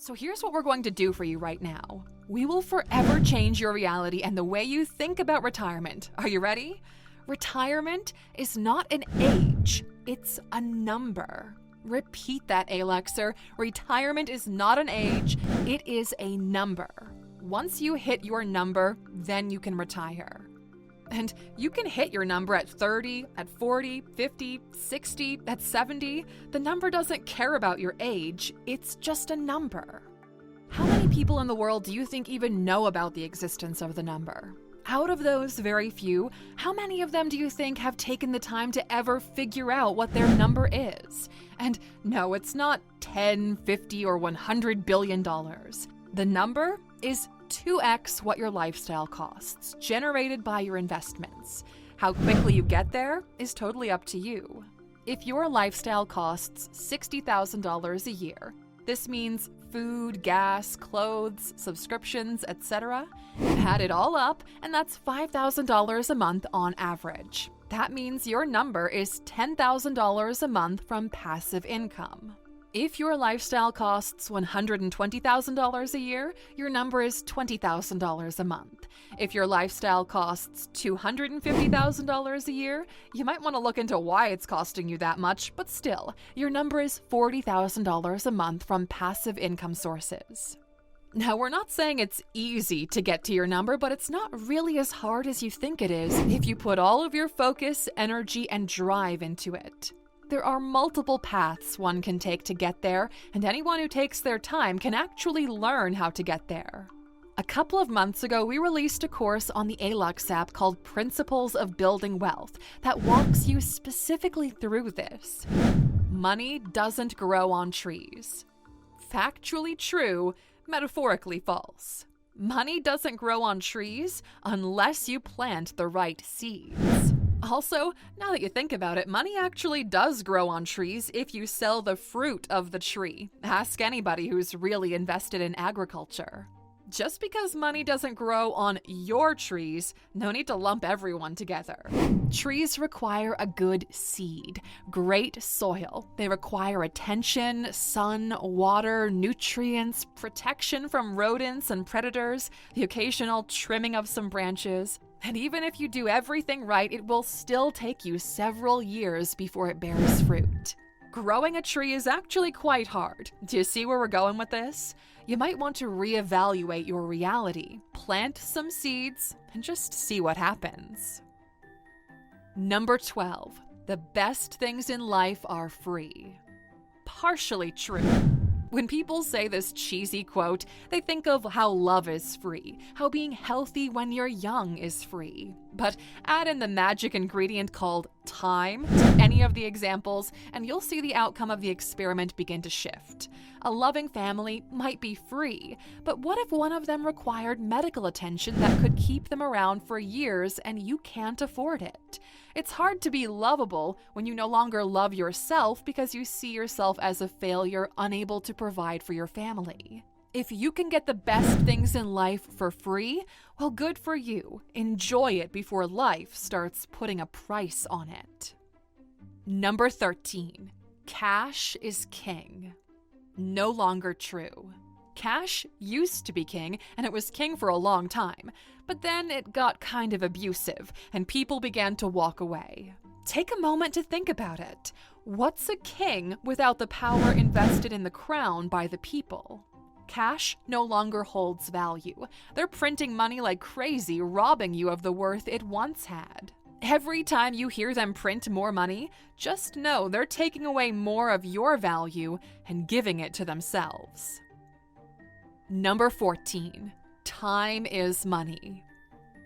So here's what we're going to do for you right now. We will forever change your reality and the way you think about retirement. Are you ready? Retirement is not an age, it's a number. Repeat that, Alexer. Retirement is not an age, it is a number. Once you hit your number, then you can retire. And you can hit your number at 30, at 40, 50, 60, at 70. The number doesn't care about your age, it's just a number. How many people in the world do you think even know about the existence of the number? Out of those very few, how many of them do you think have taken the time to ever figure out what their number is? And no, it's not 10, 50, or $100 billion. The number is 2x what your lifestyle costs, generated by your investments. How quickly you get there is totally up to you. If your lifestyle costs $60,000 a year, this means food, gas, clothes, subscriptions, etc. Add it all up, and that's $5,000 a month on average. That means your number is $10,000 a month from passive income. If your lifestyle costs $120,000 a year, your number is $20,000 a month. If your lifestyle costs $250,000 a year, you might want to look into why it's costing you that much, but still, your number is $40,000 a month from passive income sources. Now, we're not saying it's easy to get to your number, but it's not really as hard as you think it is if you put all of your focus, energy, and drive into it. There are multiple paths one can take to get there, and anyone who takes their time can actually learn how to get there. A couple of months ago, we released a course on the Alux app called Principles of Building Wealth that walks you specifically through this. Money doesn't grow on trees. Factually true, metaphorically false. Money doesn't grow on trees unless you plant the right seeds. Also, now that you think about it, money actually does grow on trees if you sell the fruit of the tree. Ask anybody who's really invested in agriculture. Just because money doesn't grow on your trees, no need to lump everyone together. Trees require a good seed, great soil. They require attention, sun, water, nutrients, protection from rodents and predators, the occasional trimming of some branches. And even if you do everything right, it will still take you several years before it bears fruit. Growing a tree is actually quite hard. Do you see where we're going with this? You might want to reevaluate your reality, plant some seeds, and just see what happens. Number 12. The best things in life are free. Partially true. When people say this cheesy quote, they think of how love is free, how being healthy when you're young is free. But add in the magic ingredient called time to any of the examples, and you'll see the outcome of the experiment begin to shift. A loving family might be free, but what if one of them required medical attention that could keep them around for years and you can't afford it? It's hard to be lovable when you no longer love yourself because you see yourself as a failure unable to provide for your family. If you can get the best things in life for free, well, good for you. Enjoy it before life starts putting a price on it. Number 13. Cash is king. No longer true. Cash used to be king, and it was king for a long time. But then it got kind of abusive, and people began to walk away. Take a moment to think about it. What's a king without the power invested in the crown by the people? Cash no longer holds value. They're printing money like crazy, robbing you of the worth it once had. Every time you hear them print more money, just know they're taking away more of your value and giving it to themselves. Number 14. Time is money.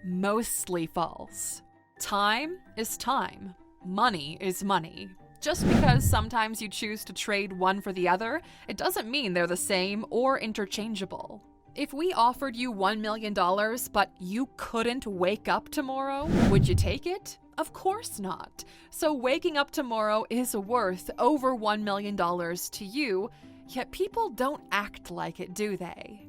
Mostly false. Time is time. Money is money. Just because sometimes you choose to trade one for the other, it doesn't mean they're the same or interchangeable. If we offered you $1 million, but you couldn't wake up tomorrow, would you take it? Of course not. So waking up tomorrow is worth over $1 million to you, yet people don't act like it, do they?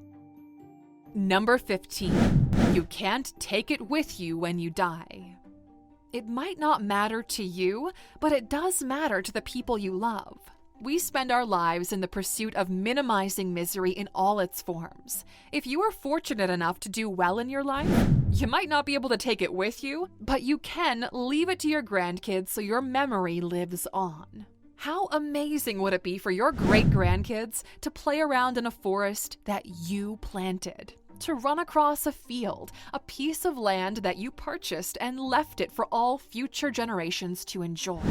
Number 15. You can't take it with you when you die. It might not matter to you, but it does matter to the people you love. We spend our lives in the pursuit of minimizing misery in all its forms. If you are fortunate enough to do well in your life, you might not be able to take it with you, but you can leave it to your grandkids so your memory lives on. How amazing would it be for your great-grandkids to play around in a forest that you planted? To run across a field, a piece of land that you purchased and left it for all future generations to enjoy?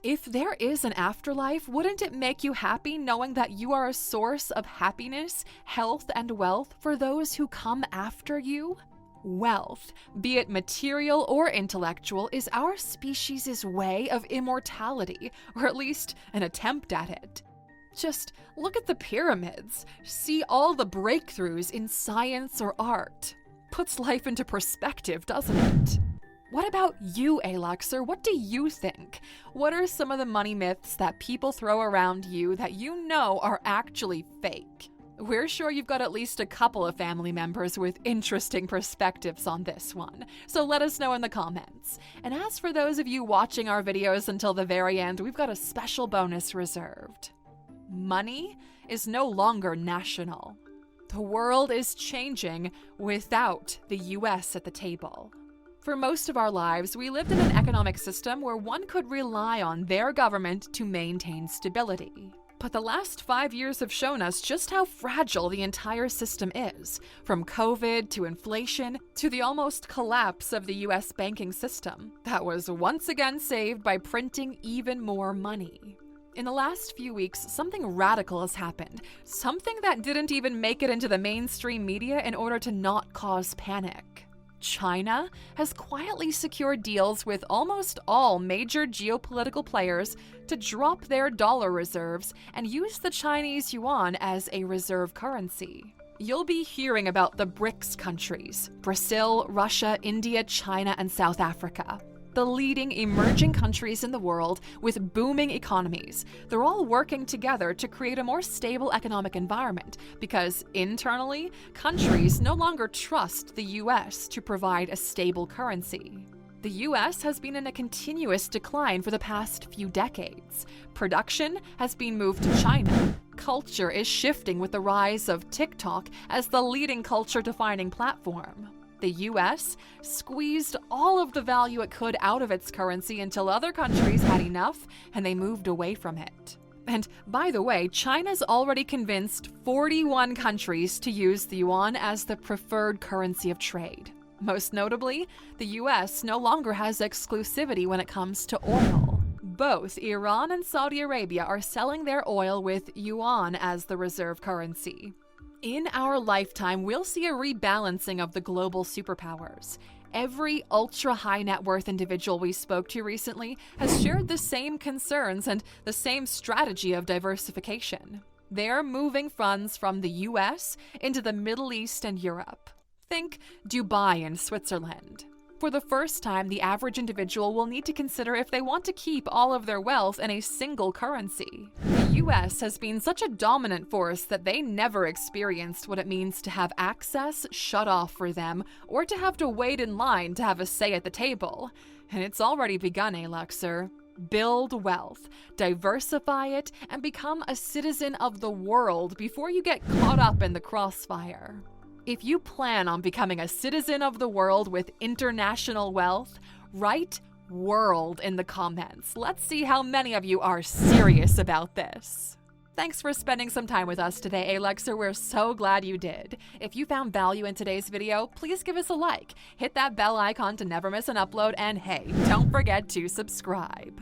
If there is an afterlife, wouldn't it make you happy knowing that you are a source of happiness, health, and wealth for those who come after you? Wealth, be it material or intellectual, is our species' way of immortality, or at least an attempt at it. Just look at the pyramids. See all the breakthroughs in science or art. Puts life into perspective, doesn't it? What about you, Aluxer? What do you think? What are some of the money myths that people throw around you that you know are actually fake? We're sure you've got at least a couple of family members with interesting perspectives on this one, so let us know in the comments. And as for those of you watching our videos until the very end, we've got a special bonus reserved. Money is no longer national. The world is changing without the US at the table. For most of our lives, we lived in an economic system where one could rely on their government to maintain stability. But the last 5 years have shown us just how fragile the entire system is, from COVID to inflation to the almost collapse of the US banking system that was once again saved by printing even more money. In the last few weeks, something radical has happened, something that didn't even make it into the mainstream media in order to not cause panic. China has quietly secured deals with almost all major geopolitical players to drop their dollar reserves and use the Chinese yuan as a reserve currency. You'll be hearing about the BRICS countries: Brazil, Russia, India, China, and South Africa. The leading emerging countries in the world with booming economies. They're all working together to create a more stable economic environment because internally, countries no longer trust the US to provide a stable currency. The US has been in a continuous decline for the past few decades. Production has been moved to China. Culture is shifting with the rise of TikTok as the leading culture-defining platform. The US squeezed all of the value it could out of its currency until other countries had enough and they moved away from it. And by the way, China's already convinced 41 countries to use the yuan as the preferred currency of trade. Most notably, the US no longer has exclusivity when it comes to oil. Both Iran and Saudi Arabia are selling their oil with yuan as the reserve currency. In our lifetime, we'll see a rebalancing of the global superpowers. Every ultra-high net worth individual we spoke to recently has shared the same concerns and the same strategy of diversification. They're moving funds from the US into the Middle East and Europe. Think Dubai and Switzerland. For the first time, the average individual will need to consider if they want to keep all of their wealth in a single currency. The US has been such a dominant force that they never experienced what it means to have access shut off for them or to have to wait in line to have a say at the table. And it's already begun, Aluxer. Build wealth, diversify it, and become a citizen of the world before you get caught up in the crossfire. If you plan on becoming a citizen of the world with international wealth, write "world" in the comments. Let's see how many of you are serious about this. Thanks for spending some time with us today, Aluxer. We're so glad you did. If you found value in today's video, please give us a like, hit that bell icon to never miss an upload, and hey, don't forget to subscribe.